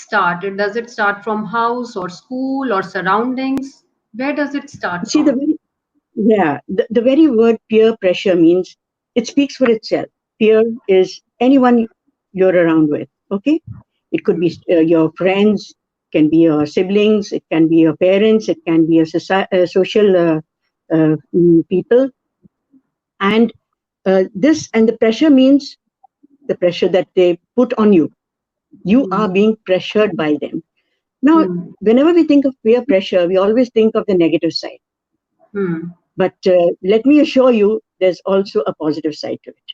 start? Does it start from house or school or surroundings? Where does it start See, from? the very word peer pressure means it speaks for itself. Peer is anyone you're around with. Okay, it could be your friends, can be your siblings, it can be your parents, it can be a social people, and this and the pressure means the pressure that they put on you. You are being pressured by them. Now, whenever we think of peer pressure, we always think of the negative side. But let me assure you, there's also a positive side to it.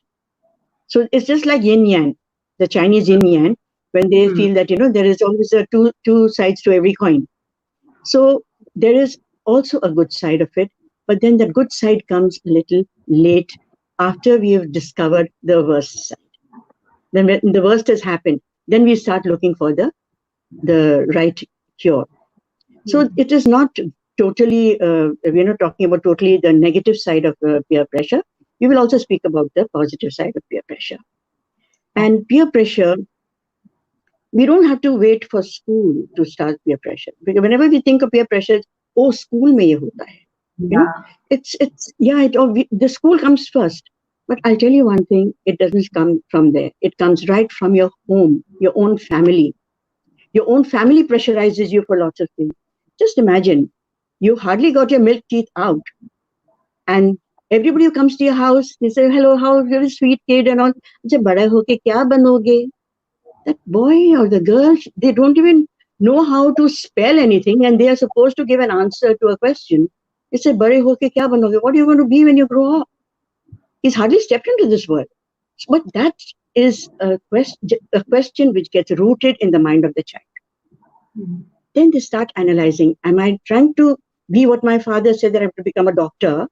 So it's just like yin yang, the Chinese yin yang, when they feel that, there is always a two sides to every coin. So there is also a good side of it, but then the good side comes a little late after we have discovered the worst side. Then when the worst has happened, then we start looking for the right cure. So it is not totally, we're not talking about totally the negative side of peer pressure. We will also speak about the positive side of peer pressure. And peer pressure, we don't have to wait for school to start peer pressure. Because whenever we think of peer pressure, oh, school mein ye hota hai. The school comes first. But I'll tell you one thing, it doesn't come from there. It comes right from your home, your own family. Your own family pressurizes you for lots of things. Just imagine, you hardly got your milk teeth out. And everybody who comes to your house, they say, hello, how are you, sweet kid and all. Bada hoke kya banoge? That boy or the girl, they don't even know how to spell anything, and they are supposed to give an answer to a question. They say, bade hoke kya banoge? What are you going to be when you grow up? He's hardly stepped into this world. But that is a question which gets rooted in the mind of the child. Then they start analyzing, am I trying to be what my father said, that I have to become a doctor?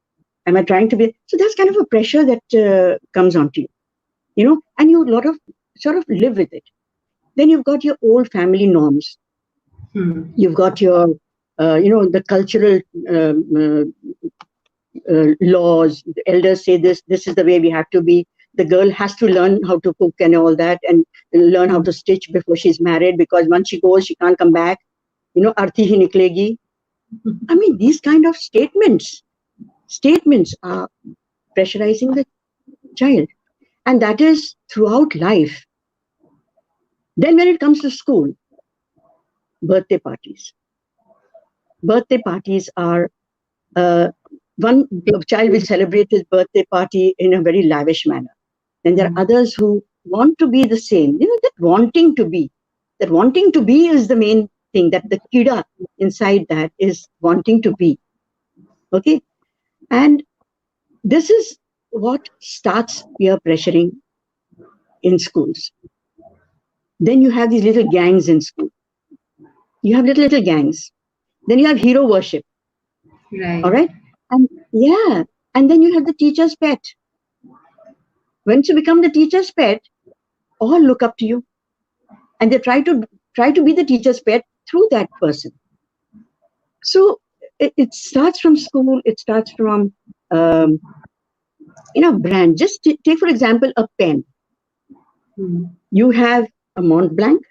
Am I trying to be? So that's kind of a pressure that comes onto you, and you sort of live with it. Then you've got your old family norms. You've got your, the cultural laws. The elders say this is the way we have to be. The girl has to learn how to cook and all that, and learn how to stitch before she's married, because once she goes, she can't come back. Arthi hi niklegi. I mean, these kind of statements are pressurizing the child. And that is throughout life. Then when it comes to school, birthday parties. Birthday parties are, one child will celebrate his birthday party in a very lavish manner. Then there are others who want to be the same. That wanting to be is the main thing, that the kida inside that is wanting to be. Okay? And this is what starts peer pressuring in schools. Then you have these little gangs in school. You have little gangs. Then you have hero worship. Right. All right? And then you have the teacher's pet. Once you become the teacher's pet, all look up to you. And they try to be the teacher's pet through that person. So it starts from school, it starts from brand. Just take, for example, a pen. You have a Mont Blanc,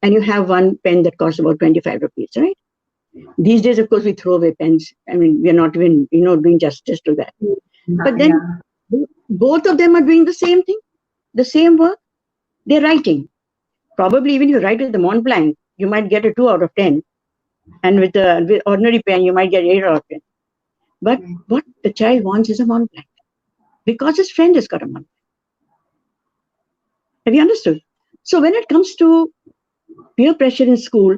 and you have one pen that costs about 25 rupees, right? These days, of course, we throw away pens. I mean, we're not even, doing justice to that. But then both of them are doing the same thing, the same work. They're writing. Probably even if you write with the Mont Blanc, you might get a 2 out of 10. And with the ordinary pen, you might get 8 out of 10. But what the child wants is a Mont Blanc, because his friend has got a Mont Blanc. Have you understood? So when it comes to peer pressure in school,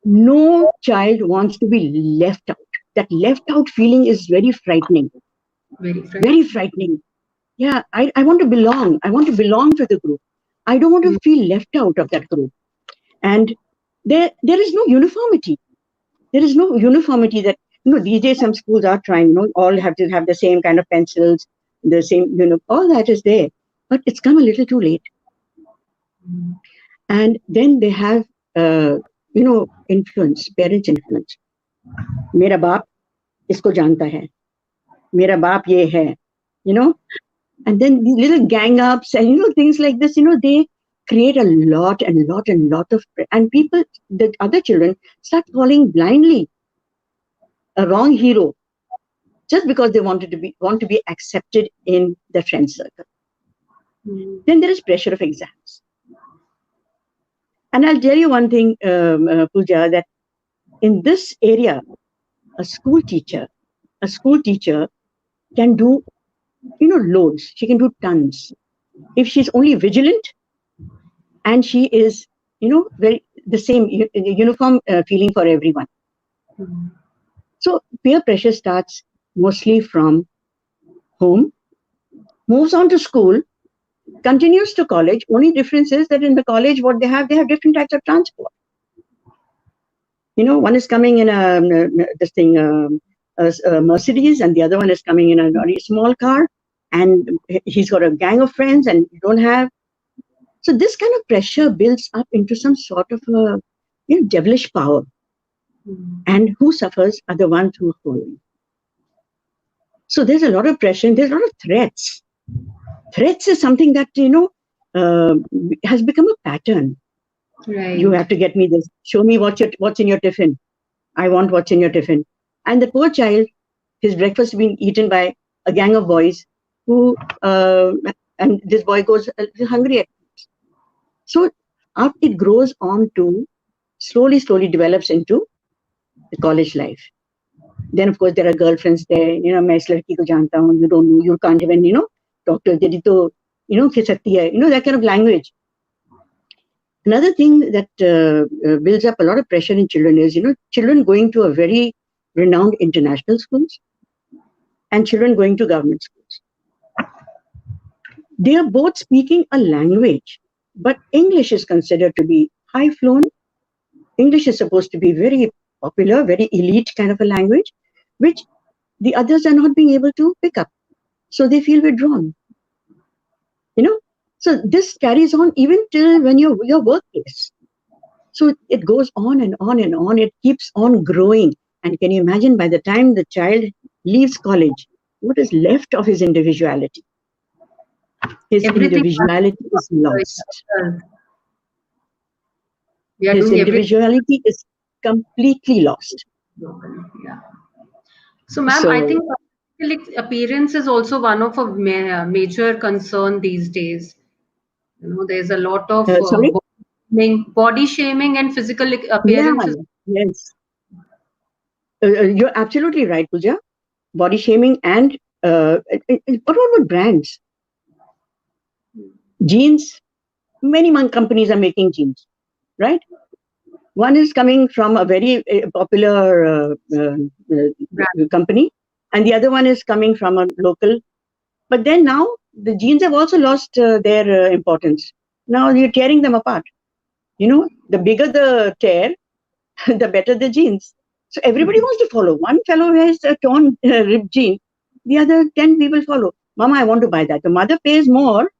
no child wants to be left out. That left out feeling is very frightening. Very frightening. Yeah, I want to belong. I want to belong to the group. I don't want to feel left out of that group. And there is no uniformity. There is no uniformity that, these days some schools are trying, all have to have the same kind of pencils, the same, all that is there. But it's come a little too late. And then they have, influence, parents' influence. Mera baap isko janta hai. Mera baap ye hai. And then these little gang ups and, things like this, create a lot of, and people, the other children start following blindly a wrong hero just because they want to be accepted in the friend circle. Then there is pressure of exams. And I'll tell you one thing, Pooja, that in this area, a school teacher can do, loads. She can do tons. If she's only vigilant and she is, very the same uniform feeling for everyone. So peer pressure starts mostly from home, moves on to school, continues to college. Only difference is that in the college, what they have different types of transport. One is coming in a Mercedes, and the other one is coming in a very small car, and he's got a gang of friends, and you don't have. So this kind of pressure builds up into some sort of a devilish power. And who suffers are the ones who are following. So there's a lot of pressure, and there's a lot of threats. Threats is something that, has become a pattern. Right. You have to get me this. Show me what's in your tiffin. I want what's in your tiffin. And the poor child, his breakfast is being eaten by a gang of boys who, and this boy goes hungry at times. So after it grows on to, slowly develops into the college life. Then, of course, there are girlfriends there. मैं इस लड़की को जानता हूँ. You don't know. You can't even, talk to दीदी तो, खिसकती है. That kind of language. Another thing that builds up a lot of pressure in children is, children going to a very renowned international schools and children going to government schools. They are both speaking a language, but English is considered to be high flown. English is supposed to be very popular, very elite kind of a language, which the others are not being able to pick up. So they feel withdrawn. So this carries on even till when your workplace. So it goes on and on and on. It keeps on growing. And can you imagine, by the time the child leaves college, what is left of his individuality? His individuality is lost. His individuality is completely lost. Yeah. So, ma'am, I think appearance is also one of a major concern these days. There's a lot of body shaming and physical appearances. Yeah, yes. You're absolutely right, Pooja. Body shaming and what about brands? Jeans. Many companies are making jeans, right? One is coming from a very popular company, and the other one is coming from a local. But then now the jeans have also lost their importance. Now you're tearing them apart. The bigger the tear, the better the jeans. So everybody wants to follow. One fellow wears a torn ripped jean, the other 10 people follow. Mama, I want to buy that. The mother pays more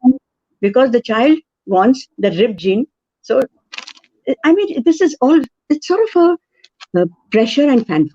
because the child wants the ripped jean. So, I mean, this is all, it's sort of a pressure and fan